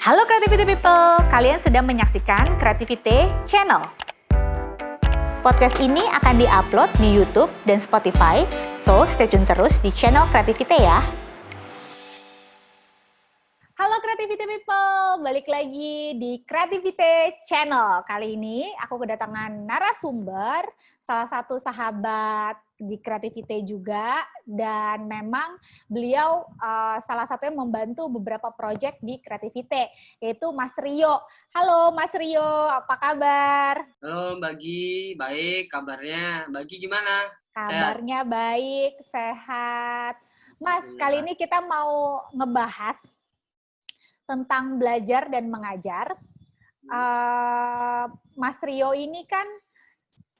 Halo Creativity People, kalian sedang menyaksikan Creativity Channel. Podcast ini akan di-upload di YouTube dan Spotify, so stay tune terus di channel Creativity ya. Halo Creativity People, balik lagi di Creativity Channel. Kali ini aku kedatangan narasumber, salah satu sahabat di Creativity juga, dan memang beliau salah satunya membantu beberapa proyek di Creativity, yaitu Mas Rio. Halo Mas Rio, apa kabar? Halo Mbak Gi, baik kabarnya. Mbak Gi gimana? Kabarnya baik, sehat. Mas, kali ini kita mau ngebahas tentang belajar dan mengajar. Mas Rio ini kan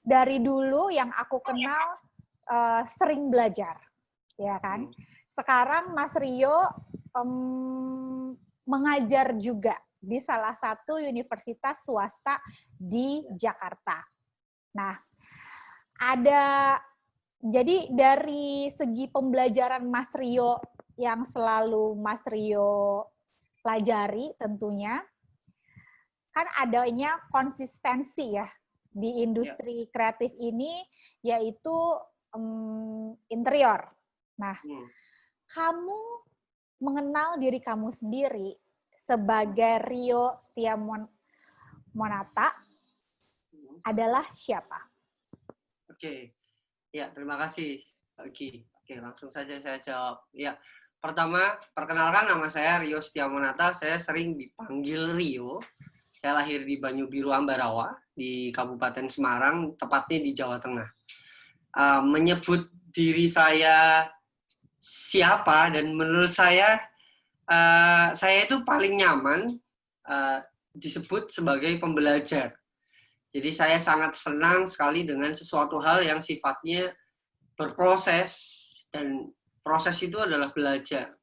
dari dulu yang aku kenal sering belajar, ya kan? Sekarang Mas Rio mengajar juga di salah satu universitas swasta di Jakarta. Nah, jadi dari segi pembelajaran Mas Rio yang selalu Mas Rio pelajari tentunya, kan adanya konsistensi ya di industri kreatif ini, yaitu interior. Nah, kamu mengenal diri kamu sendiri sebagai Rio Setiamonata adalah siapa? Oke, ya terima kasih Mbak Gi. Oke, langsung saja saya jawab. Ya, pertama, perkenalkan nama saya Rio Setiamonata, saya sering dipanggil Rio. Saya lahir di Banyu Biru Ambarawa, di Kabupaten Semarang, tepatnya di Jawa Tengah. Menyebut diri saya siapa, dan menurut saya itu paling nyaman disebut sebagai pembelajar. Jadi saya sangat senang sekali dengan sesuatu hal yang sifatnya berproses, dan proses itu adalah belajar.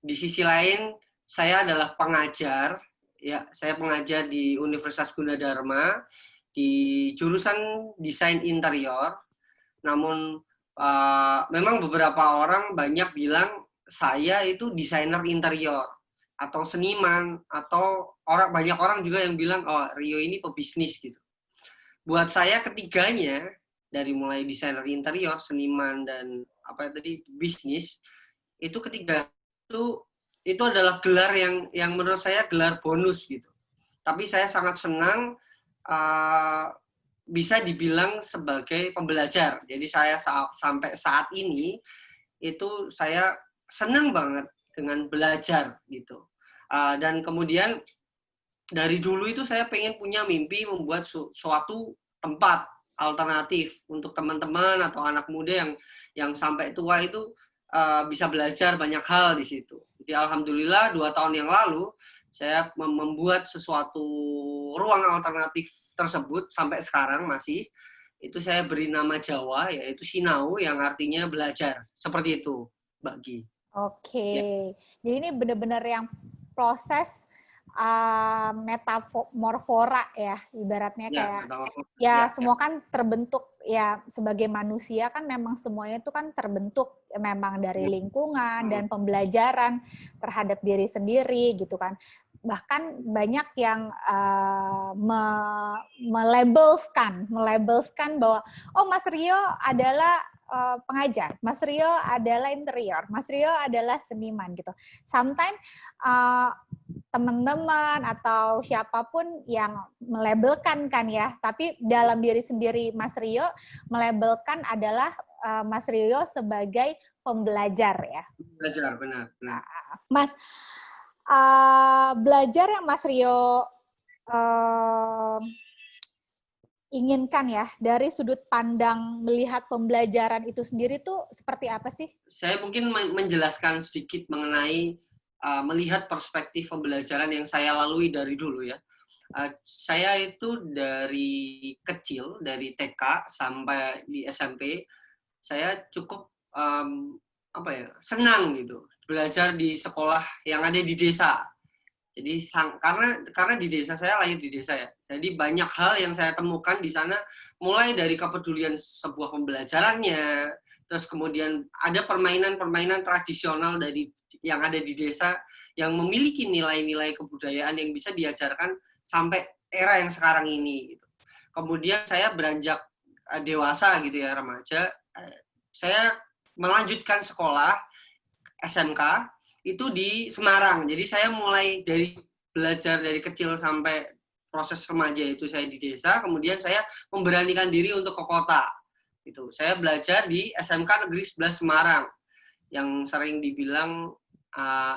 Di sisi lain, saya adalah pengajar. Ya, saya pengajar di Universitas Gunadarma di jurusan desain interior. Namun memang beberapa orang banyak bilang saya itu desainer interior atau seniman, atau banyak orang juga yang bilang Rio ini pebisnis gitu. Buat saya ketiganya, dari mulai desainer interior, seniman, dan bisnis, itu ketiga itu adalah gelar yang menurut saya gelar bonus gitu. Tapi saya sangat senang bisa dibilang sebagai pembelajar. Jadi saya sampai saat ini itu saya senang banget dengan belajar gitu. Dan kemudian dari dulu itu saya pengen punya mimpi membuat suatu tempat alternatif untuk teman-teman atau anak muda yang sampai tua itu bisa belajar banyak hal di situ. Jadi alhamdulillah 2 tahun yang lalu saya membuat sesuatu ruang alternatif tersebut sampai sekarang masih. Itu saya beri nama Jawa, yaitu Sinau, yang artinya belajar. Seperti itu, Mbak Gi. Oke, ya. Jadi ini benar-benar yang proses metamorfora ya, ibaratnya kayak semua kan terbentuk ya, sebagai manusia kan memang semuanya itu kan terbentuk memang dari lingkungan dan pembelajaran terhadap diri sendiri gitu kan. Bahkan banyak yang melabelskan bahwa Mas Rio adalah pengajar, Mas Rio adalah interior, Mas Rio adalah seniman gitu. Sometimes teman-teman atau siapapun yang melabelkan kan ya, tapi dalam diri sendiri Mas Rio melabelkan adalah Mas Rio sebagai pembelajar ya. Belajar, benar. Mas, belajar yang Mas Rio inginkan ya, dari sudut pandang melihat pembelajaran itu sendiri tuh seperti apa sih? Saya mungkin menjelaskan sedikit mengenai melihat perspektif pembelajaran yang saya lalui dari dulu ya. Saya itu dari kecil, dari TK sampai di SMP, saya cukup senang gitu belajar di sekolah yang ada di desa. Jadi karena di desa, saya lahir di desa ya. Jadi banyak hal yang saya temukan di sana, mulai dari kepedulian sebuah pembelajarannya, terus kemudian ada permainan-permainan tradisional dari yang ada di desa yang memiliki nilai-nilai kebudayaan yang bisa diajarkan sampai era yang sekarang ini gitu. Kemudian saya beranjak dewasa gitu ya, remaja, saya melanjutkan sekolah SMK itu di Semarang. Jadi saya mulai dari belajar dari kecil sampai proses remaja itu saya di desa, kemudian saya memberanikan diri untuk ke kota. Gitu. Saya belajar di SMK Negeri 11 Semarang yang sering dibilang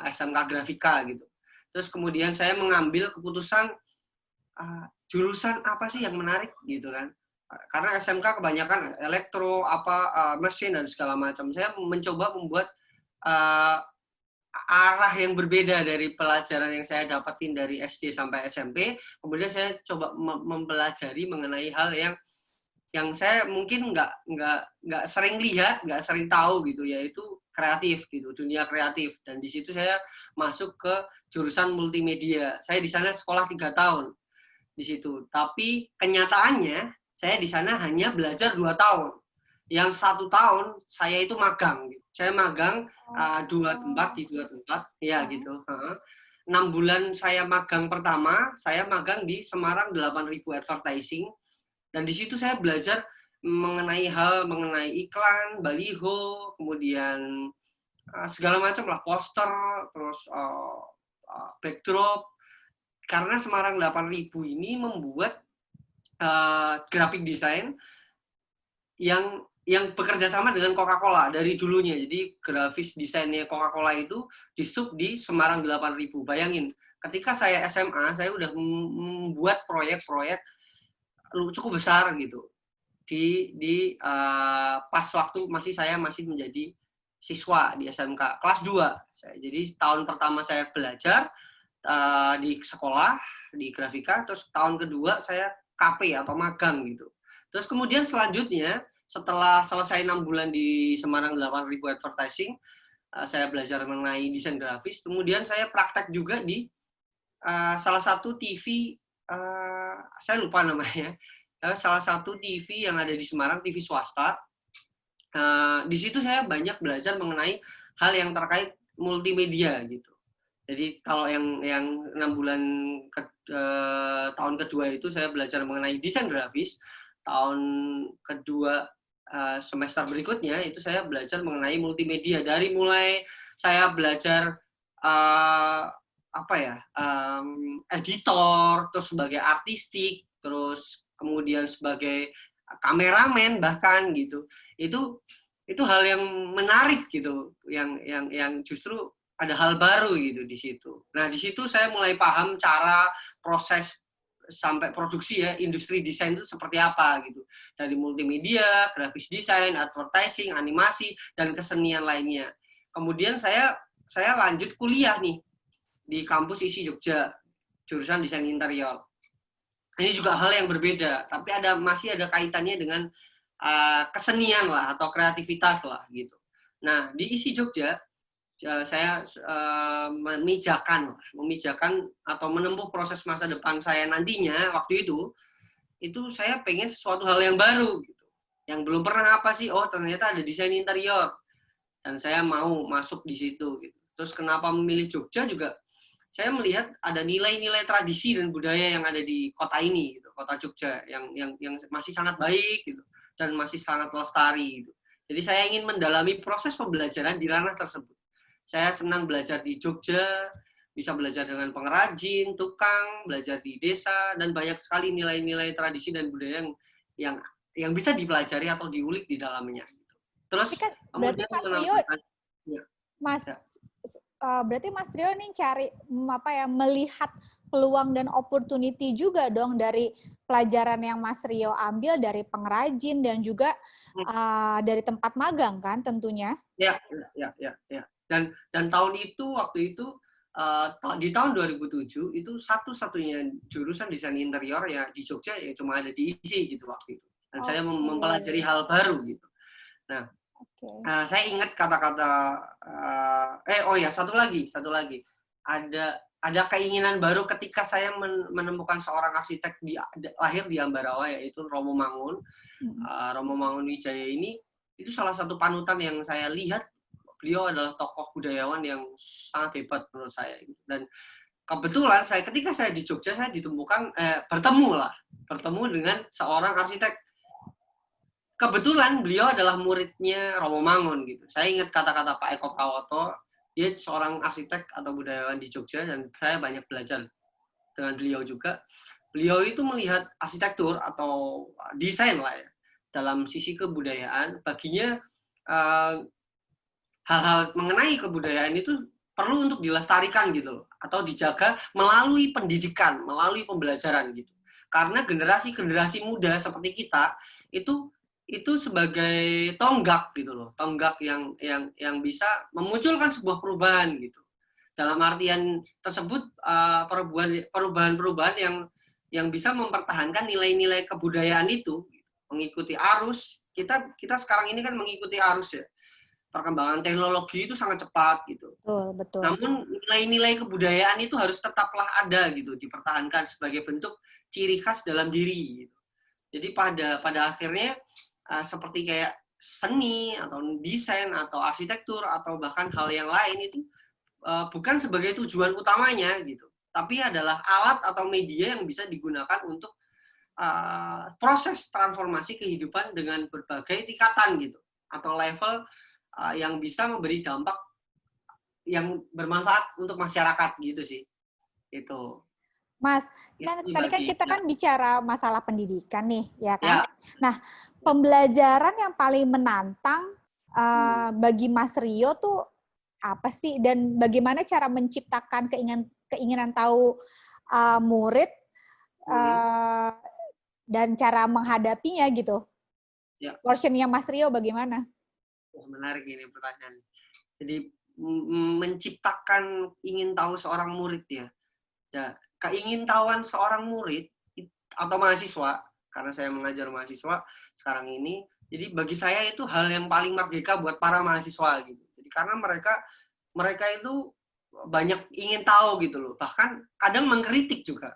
SMK Grafika gitu. Terus kemudian saya mengambil keputusan jurusan apa sih yang menarik gitu kan. Karena SMK kebanyakan elektro, mesin dan segala macam. Saya mencoba membuat arah yang berbeda dari pelajaran yang saya dapatin dari SD sampai SMP. Kemudian saya coba mempelajari mengenai hal yang saya mungkin nggak sering lihat, nggak sering tahu gitu, yaitu kreatif gitu, dunia kreatif. Dan di situ saya masuk ke jurusan multimedia. Saya di sana sekolah 3 tahun di situ. Tapi kenyataannya saya di sana hanya belajar 2 tahun. Yang 1 tahun saya itu magang. Gitu. Saya magang 2 tempat di 2 tempat, ya gitu. 6 bulan saya magang pertama, saya magang di Semarang 8.000 Advertising. Dan di situ saya belajar mengenai iklan, baliho, kemudian segala macam lah, poster, terus backdrop. Karena Semarang 8.000 ini membuat graphic design yang bekerja sama dengan Coca-Cola dari dulunya. Jadi grafis desainnya Coca-Cola itu disub di Semarang 8.000. Bayangin, ketika saya SMA, saya udah membuat proyek-proyek cukup besar gitu di pas waktu saya masih menjadi siswa di SMK kelas 2. Jadi tahun pertama saya belajar di sekolah di grafika, terus tahun kedua saya KP atau magang gitu. Terus kemudian selanjutnya setelah selesai 6 bulan di Semarang 8.000 Advertising, saya belajar mengenai desain grafis. Kemudian saya praktek juga di salah satu TV, saya lupa namanya, salah satu TV yang ada di Semarang, TV swasta. Di situ saya banyak belajar mengenai hal yang terkait multimedia gitu. Jadi kalau yang 6 bulan tahun kedua itu saya belajar mengenai desain grafis. Tahun kedua semester berikutnya itu saya belajar mengenai multimedia. Dari mulai saya belajar editor, terus sebagai artistik, terus kemudian sebagai kameramen bahkan gitu. Itu hal yang menarik gitu, yang justru ada hal baru gitu di situ. Nah, di situ saya mulai paham cara proses sampai produksi ya, industri desain itu seperti apa gitu. Dari multimedia, grafis desain, advertising, animasi, dan kesenian lainnya. Kemudian saya lanjut kuliah nih di kampus ISI Jogja, jurusan desain interior. Ini juga hal yang berbeda, tapi masih ada kaitannya dengan kesenian lah atau kreativitas lah gitu. Nah, di ISI Jogja saya memijakan atau menempuh proses masa depan saya nantinya waktu itu saya pengen sesuatu hal yang baru gitu. Yang belum pernah apa sih? Oh, ternyata ada desain interior. Dan saya mau masuk di situ gitu. Terus kenapa memilih Jogja juga saya melihat ada nilai-nilai tradisi dan budaya yang ada di kota ini gitu, kota Jogja yang masih sangat baik gitu dan masih sangat lestari gitu. Jadi saya ingin mendalami proses pembelajaran di ranah tersebut. Saya senang belajar di Jogja, bisa belajar dengan pengrajin, tukang, belajar di desa, dan banyak sekali nilai-nilai tradisi dan budaya yang bisa dipelajari atau diulik di dalamnya. Terus kan, berarti Mas Trio, berarti Mas Trio nih cari melihat peluang dan opportunity juga dong dari pelajaran yang Mas Rio ambil dari pengrajin dan juga dari tempat magang kan tentunya. Ya. Dan waktu itu di tahun 2007 itu satu-satunya jurusan desain interior ya di Jogja yang cuma ada di ISI gitu waktu itu. Dan saya mempelajari hal baru gitu. Nah, saya ingat kata-kata satu lagi ada keinginan baru ketika saya menemukan seorang arsitek lahir di Ambarawa, yaitu Romo Mangun. Romo Mangun Wijaya ini itu salah satu panutan yang saya lihat beliau adalah tokoh budayawan yang sangat hebat menurut saya. Dan kebetulan ketika saya di Jogja, saya bertemu dengan seorang arsitek. Kebetulan beliau adalah muridnya Romo Mangun gitu. Saya ingat kata-kata Pak Eko Prawoto, dia seorang arsitek atau budayawan di Jogja, dan saya banyak belajar dengan beliau juga. Beliau itu melihat arsitektur atau desain lah ya, dalam sisi kebudayaan. Baginya hal-hal mengenai kebudayaan itu perlu untuk dilestarikan gitu loh, atau dijaga melalui pendidikan, melalui pembelajaran gitu. Karena generasi-generasi muda seperti kita itu sebagai tonggak gitu loh, tonggak yang bisa memunculkan sebuah perubahan gitu. Dalam artian tersebut perubahan-perubahan yang bisa mempertahankan nilai-nilai kebudayaan itu, mengikuti arus. Kita sekarang ini kan mengikuti arus ya. Perkembangan teknologi itu sangat cepat gitu. Betul. Namun nilai-nilai kebudayaan itu harus tetaplah ada gitu, dipertahankan sebagai bentuk ciri khas dalam diri gitu. Jadi pada akhirnya seperti kayak seni atau desain atau arsitektur atau bahkan hal yang lain itu bukan sebagai tujuan utamanya gitu, tapi adalah alat atau media yang bisa digunakan untuk proses transformasi kehidupan dengan berbagai tingkatan gitu, atau level yang bisa memberi dampak yang bermanfaat untuk masyarakat gitu sih. Itu. Mas, kan tadi kan kita kan bicara masalah pendidikan nih, ya kan? Ya. Nah, pembelajaran yang paling menantang bagi Mas Rio tuh apa sih? Dan bagaimana cara menciptakan keinginan tahu murid dan cara menghadapinya gitu? Ya. Portionnya Mas Rio bagaimana? Menarik ini pertanyaan. Jadi menciptakan ingin tahu seorang murid ya. Keingintahuan seorang murid atau mahasiswa, karena saya mengajar mahasiswa sekarang ini, jadi bagi saya itu hal yang paling merdeka buat para mahasiswa gitu. Jadi karena mereka itu banyak ingin tahu gitu loh, bahkan kadang mengkritik juga.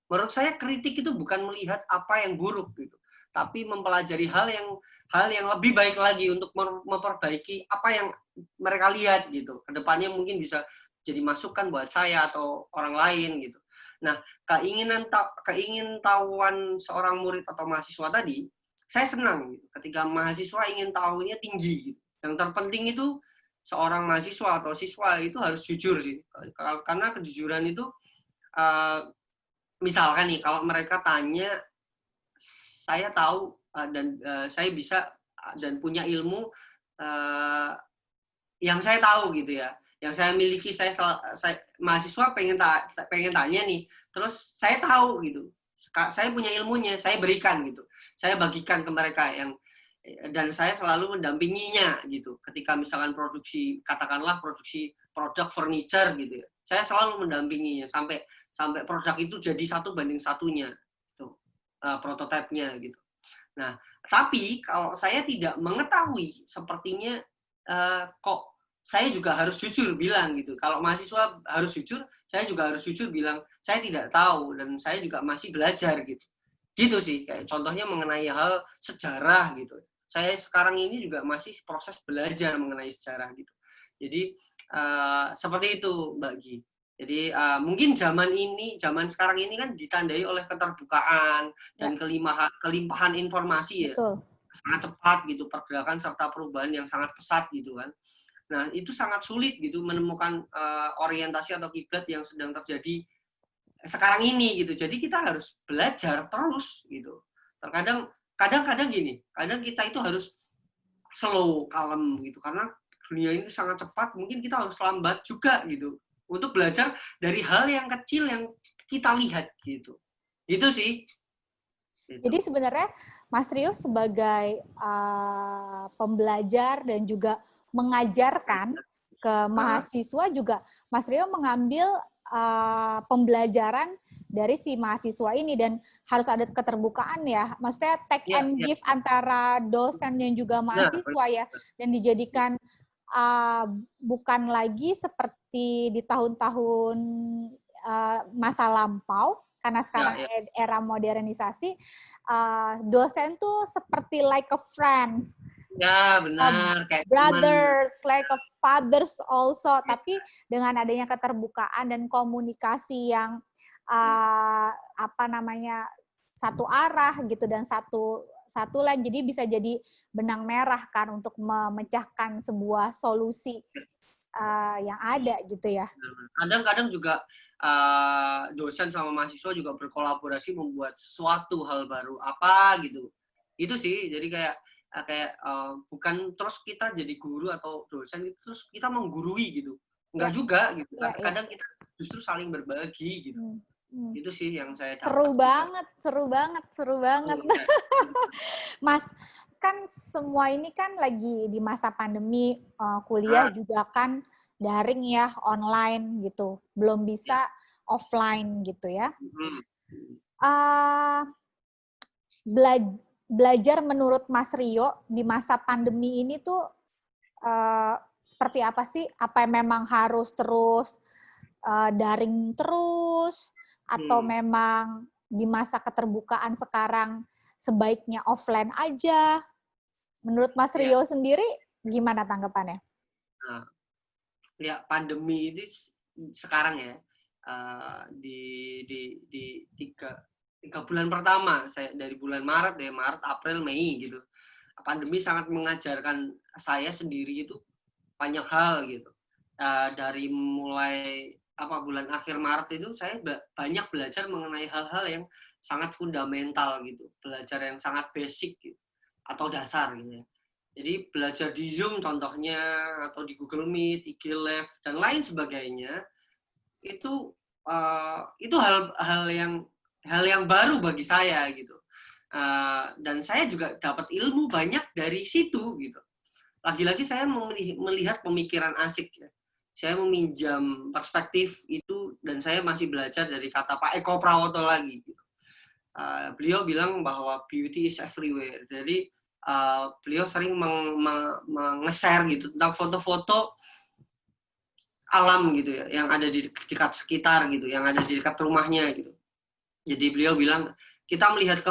Menurut saya kritik itu bukan melihat apa yang buruk gitu, tapi mempelajari hal yang lebih baik lagi untuk memperbaiki apa yang mereka lihat gitu. Kedepannya mungkin bisa jadi masukan buat saya atau orang lain gitu. Nah, keingintahuan seorang murid atau mahasiswa tadi, saya senang gitu, ketika mahasiswa ingin tahunya tinggi gitu. Yang terpenting itu seorang mahasiswa atau siswa itu harus jujur sih, karena kejujuran itu misalkan nih, kalau mereka tanya, saya tahu dan saya bisa dan punya ilmu yang saya tahu gitu ya, yang saya miliki, saya mahasiswa pengen tanya nih, terus saya tahu gitu, saya punya ilmunya, saya berikan gitu, saya bagikan ke mereka dan saya selalu mendampinginya gitu. Ketika misalkan katakanlah produksi produk furniture gitu ya, saya selalu mendampinginya sampai produk itu jadi 1:1 tuh, prototipenya gitu. Nah, tapi kalau saya tidak mengetahui, sepertinya kok saya juga harus jujur bilang gitu. Kalau mahasiswa harus jujur, saya juga harus jujur bilang saya tidak tahu dan saya juga masih belajar gitu. Gitu sih, kayak contohnya mengenai hal sejarah gitu. Saya sekarang ini juga masih proses belajar mengenai sejarah gitu. Jadi seperti itu, Mbak Gi. Jadi mungkin zaman sekarang ini kan ditandai oleh keterbukaan dan kelimpahan informasi ya. Betul. Sangat cepat gitu, pergerakan serta perubahan yang sangat pesat gitu kan. Nah, itu sangat sulit gitu menemukan orientasi atau kiblat yang sedang terjadi sekarang ini gitu. Jadi kita harus belajar terus gitu. Kadang-kadang gini, kadang kita itu harus slow, kalem gitu, karena dunia ini sangat cepat, mungkin kita harus lambat juga gitu untuk belajar dari hal yang kecil yang kita lihat gitu. Itu sih. Gitu. Jadi sebenarnya Mas Rio sebagai pembelajar dan juga mengajarkan ke mahasiswa juga, Mas Rio mengambil pembelajaran dari si mahasiswa ini dan harus ada keterbukaan ya. Maksudnya take and give antara dosen dan juga mahasiswa ya, dan dijadikan bukan lagi seperti di tahun-tahun masa lampau, karena sekarang era modernisasi, dosen tuh seperti like a friends. Ya, benar. Kayak brothers, like a fathers also, tapi dengan adanya keterbukaan dan komunikasi yang satu arah gitu dan satu line, jadi bisa jadi benang merah kan untuk memecahkan sebuah solusi yang ada gitu ya. Kadang-kadang juga dosen sama mahasiswa juga berkolaborasi membuat suatu hal baru apa gitu. Itu sih, jadi kayak bukan terus kita jadi guru atau dosen itu terus kita menggurui gitu. Enggak juga gitu. Kadang kita justru saling berbagi gitu. Itu sih yang saya dapat. Seru banget. Mas, kan semua ini kan lagi di masa pandemi, kuliah juga kan daring ya, online gitu. Belum bisa offline gitu ya. Belajar menurut Mas Rio di masa pandemi ini tuh seperti apa sih? Apa memang harus terus daring terus? Atau memang di masa keterbukaan sekarang sebaiknya offline aja? Menurut Mas Rio sendiri gimana tanggapannya? Ya, pandemi ini sekarang ya, di tiga bulan pertama, saya dari bulan Maret, April, Mei gitu. Pandemi sangat mengajarkan saya sendiri itu banyak hal gitu. Dari mulai bulan akhir Maret itu saya banyak belajar mengenai hal-hal yang sangat fundamental gitu, belajar yang sangat basic gitu, atau dasar gitu ya. Jadi belajar di Zoom contohnya, atau di Google Meet, IG Live, dan lain sebagainya, itu hal yang baru bagi saya gitu. Dan saya juga dapat ilmu banyak dari situ gitu. Lagi-lagi saya melihat pemikiran asik ya. Saya meminjam perspektif itu dan saya masih belajar dari kata Pak Eko Prawoto lagi gitu. Beliau bilang bahwa beauty is everywhere. Jadi beliau sering meng-share gitu tentang foto-foto alam gitu ya, yang ada di dekat sekitar gitu, yang ada di dekat rumahnya gitu. Jadi beliau bilang kita melihat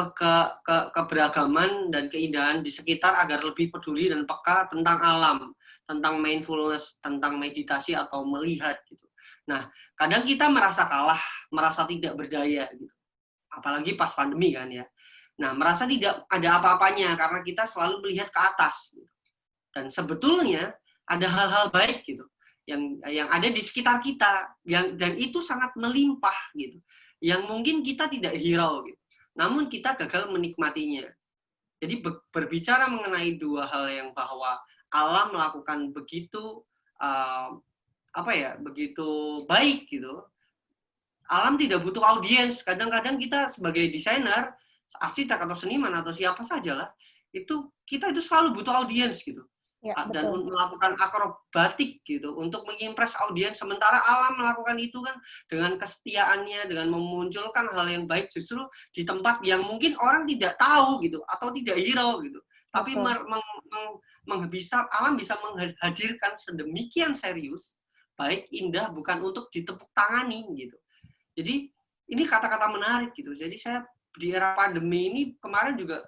keberagaman dan keindahan di sekitar agar lebih peduli dan peka tentang alam, tentang mindfulness, tentang meditasi atau melihat gitu. Nah, kadang kita merasa kalah, merasa tidak berdaya gitu. Apalagi pas pandemi kan ya. Nah, merasa tidak ada apa-apanya karena kita selalu melihat ke atas. Gitu. Dan sebetulnya ada hal-hal baik gitu yang ada di sekitar kita dan itu sangat melimpah gitu. Yang mungkin kita tidak hirau gitu. Namun kita gagal menikmatinya. Jadi berbicara mengenai dua hal yang bahwa alam melakukan begitu begitu baik gitu. Alam tidak butuh audiens. Kadang-kadang kita sebagai desainer, arsitek atau seniman atau siapa sajalah, kita itu selalu butuh audiens gitu. Ya, dan betul. Melakukan akrobatik gitu untuk mengimpress audiens, sementara alam melakukan itu kan dengan kesetiaannya, dengan memunculkan hal yang baik justru di tempat yang mungkin orang tidak tahu gitu atau tidak hirau gitu. Tapi alam bisa menghadirkan sedemikian serius, baik, indah, bukan untuk ditepuk tangani gitu. Jadi ini kata-kata menarik gitu. Jadi saya di era pandemi ini kemarin juga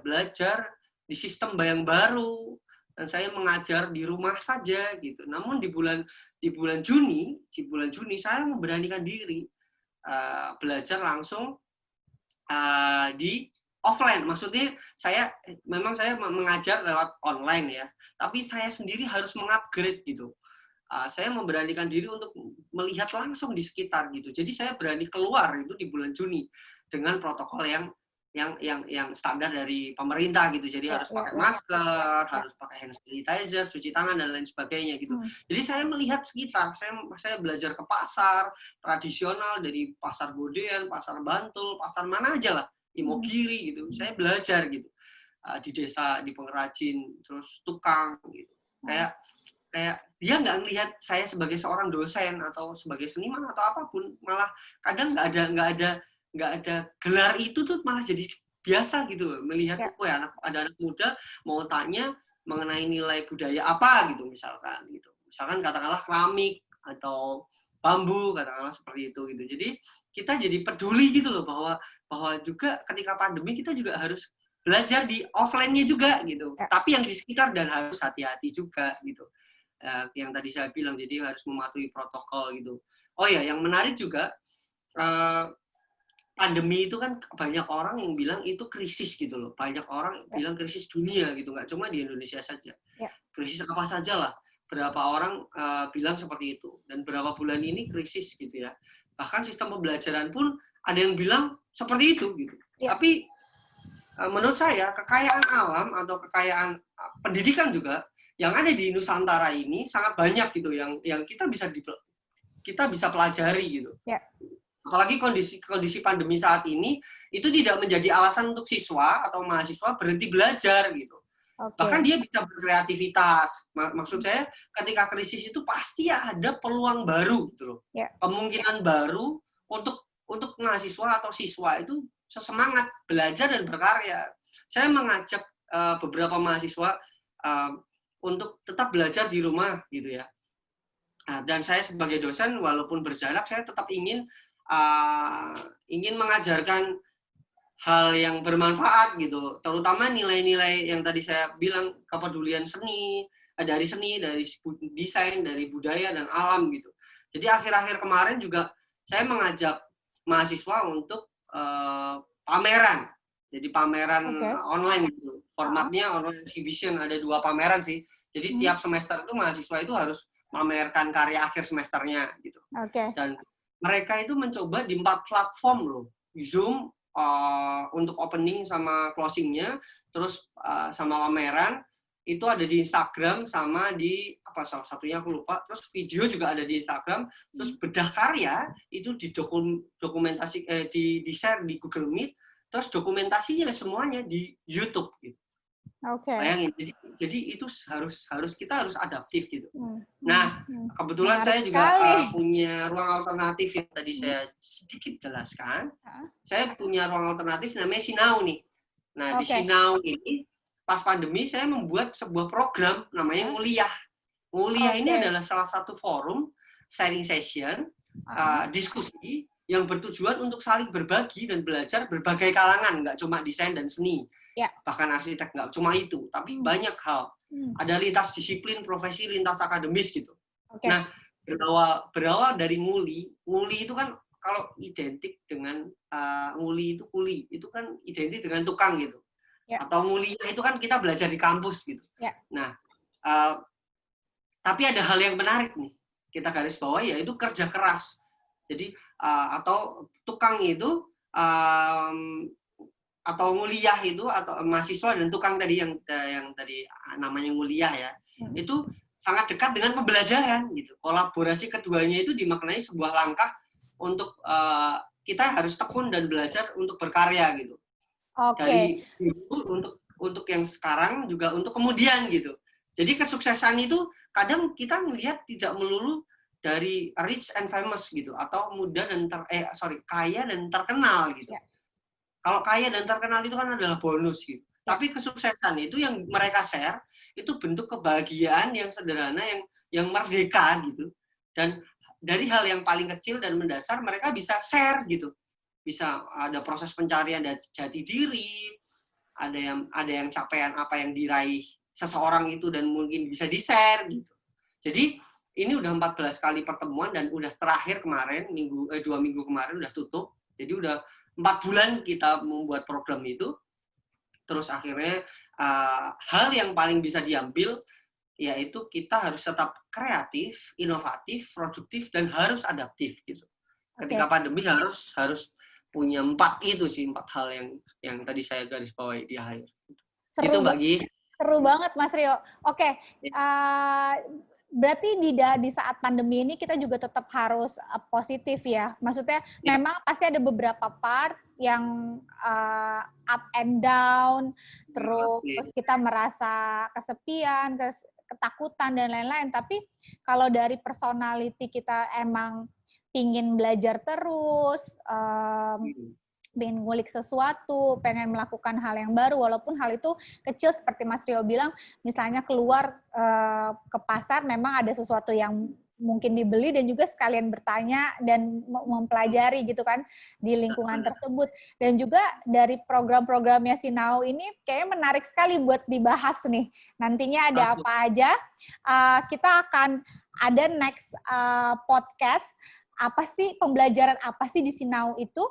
belajar di sistem bayang baru dan saya mengajar di rumah saja gitu. Namun di bulan Juni saya memberanikan diri belajar langsung di offline. Maksudnya saya mengajar lewat online ya, tapi saya sendiri harus mengupgrade gitu. Saya memberanikan diri untuk melihat langsung di sekitar gitu. Jadi saya berani keluar itu di bulan Juni dengan protokol yang standar dari pemerintah gitu. Jadi harus pakai masker, harus pakai hand sanitizer, cuci tangan dan lain sebagainya gitu. Jadi saya melihat sekitar. Saya belajar ke pasar tradisional dari pasar Bodean, pasar Bantul, pasar mana aja lah, Imogiri gitu. Saya belajar gitu. Di desa, di pengrajin, terus tukang gitu. Kayak dia nggak ngelihat saya sebagai seorang dosen atau sebagai seniman atau apapun, malah kadang nggak ada gelar itu tuh malah jadi biasa gitu melihat ada anak muda mau tanya mengenai nilai budaya apa gitu misalkan katakanlah keramik atau bambu katakanlah seperti itu gitu. Jadi kita jadi peduli gitu loh bahwa juga ketika pandemi kita juga harus belajar di offline-nya juga gitu, tapi yang di sekitar dan harus hati-hati juga gitu. yang tadi saya bilang, jadi harus mematuhi protokol gitu. Oh ya, yang menarik juga, pandemi itu kan banyak orang yang bilang itu krisis gitu loh. Banyak orang bilang krisis dunia gitu, nggak cuma di Indonesia saja. Krisis apa saja lah. Berapa orang bilang seperti itu. Dan berapa bulan ini krisis gitu ya. Bahkan sistem pembelajaran pun ada yang bilang seperti itu gitu. Tapi menurut saya kekayaan alam atau kekayaan pendidikan juga yang ada di Nusantara ini sangat banyak gitu yang kita bisa pelajari gitu. Apalagi kondisi pandemi saat ini itu tidak menjadi alasan untuk siswa atau mahasiswa berhenti belajar gitu. Bahkan dia bisa berkreativitas. Maksud saya ketika krisis itu pasti ada peluang baru gitu loh. Kemungkinan baru untuk mahasiswa atau siswa itu semangat belajar dan berkarya. Saya mengajak beberapa mahasiswa untuk tetap belajar di rumah gitu ya. Dan saya sebagai dosen walaupun berjarak saya tetap ingin mengajarkan hal yang bermanfaat gitu, terutama nilai-nilai yang tadi saya bilang, kepedulian seni, dari desain, dari budaya dan alam gitu. Jadi akhir-akhir kemarin juga saya mengajak mahasiswa untuk pameran. Jadi pameran online gitu. Formatnya online exhibition, ada 2 pameran sih. Jadi tiap semester itu mahasiswa itu harus memamerkan karya akhir semesternya gitu. Dan mereka itu mencoba di 4 platform loh. Zoom untuk opening sama closing-nya, terus sama pameran, itu ada di Instagram sama di salah satunya aku lupa, terus video juga ada di Instagram, terus bedah karya itu di-share di Google Meet, terus dokumentasinya semuanya di YouTube gitu. Bayangin, jadi itu kita harus adaptif gitu. Nah, kebetulan saya juga punya ruang alternatif yang tadi saya sedikit jelaskan. Saya punya ruang alternatif namanya Sinau nih. Nah, di Sinau ini pas pandemi saya membuat sebuah program namanya Muliah. Muliah ini adalah salah satu forum sharing session, diskusi yang bertujuan untuk saling berbagi dan belajar berbagai kalangan, nggak cuma desain dan seni. Bahkan arsitek, nggak cuma itu, tapi banyak hal. Ada lintas disiplin, profesi, lintas akademis gitu. Nah, berawal dari nguli itu kan kalau identik dengan nguli itu kuli, itu kan identik dengan tukang gitu. Atau ngulinya itu kan kita belajar di kampus gitu. Nah, tapi ada hal yang menarik nih, kita garis bawahi, yaitu kerja keras. Jadi, atau tukang itu, atau nguliah itu, atau mahasiswa dan tukang tadi yang tadi namanya nguliah ya, itu sangat dekat dengan pembelajaran gitu. Kolaborasi keduanya itu dimaknai sebuah langkah untuk kita harus tekun dan belajar untuk berkarya gitu. Dari untuk yang sekarang juga untuk kemudian gitu. Jadi kesuksesan itu kadang kita melihat tidak melulu dari rich and famous gitu, atau kaya dan terkenal gitu. Kalau kaya dan terkenal itu kan adalah bonus gitu. Tapi kesuksesan itu yang mereka share itu bentuk kebahagiaan yang sederhana, yang merdeka gitu. Dan dari hal yang paling kecil dan mendasar mereka bisa share gitu. Bisa ada proses pencarian jati diri, ada yang capaian apa yang diraih seseorang itu dan mungkin bisa di-share gitu. Jadi ini udah 14 kali pertemuan dan udah terakhir kemarin 2 minggu kemarin udah tutup. Jadi udah 4 bulan kita membuat program itu, terus akhirnya hal yang paling bisa diambil yaitu kita harus tetap kreatif, inovatif, produktif, dan harus adaptif gitu. Ketika pandemi harus punya 4 hal yang tadi saya garis bawahi di akhir. Itu Mbak Gi. Seru banget Mas Rio. Berarti di saat pandemi ini kita juga tetap harus positif ya. Maksudnya memang pasti ada beberapa part yang up and down, terus kita merasa kesepian, ketakutan dan lain-lain. Tapi kalau dari personality kita emang pingin belajar terus, pengen ngulik sesuatu, pengen melakukan hal yang baru, walaupun hal itu kecil seperti Mas Rio bilang, misalnya keluar ke pasar memang ada sesuatu yang mungkin dibeli dan juga sekalian bertanya dan mempelajari gitu kan di lingkungan tersebut. Dan juga dari program-programnya Sinau ini kayaknya menarik sekali buat dibahas nih. Nantinya ada apa aja, kita akan ada next podcast, apa sih pembelajaran apa sih di Sinau itu.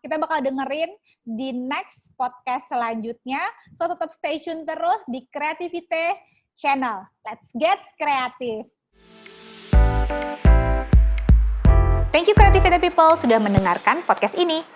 Kita bakal dengerin di next podcast selanjutnya. So tetap stay tune terus di Creativity Channel. Let's get creative. Thank you Creativity People sudah mendengarkan podcast ini.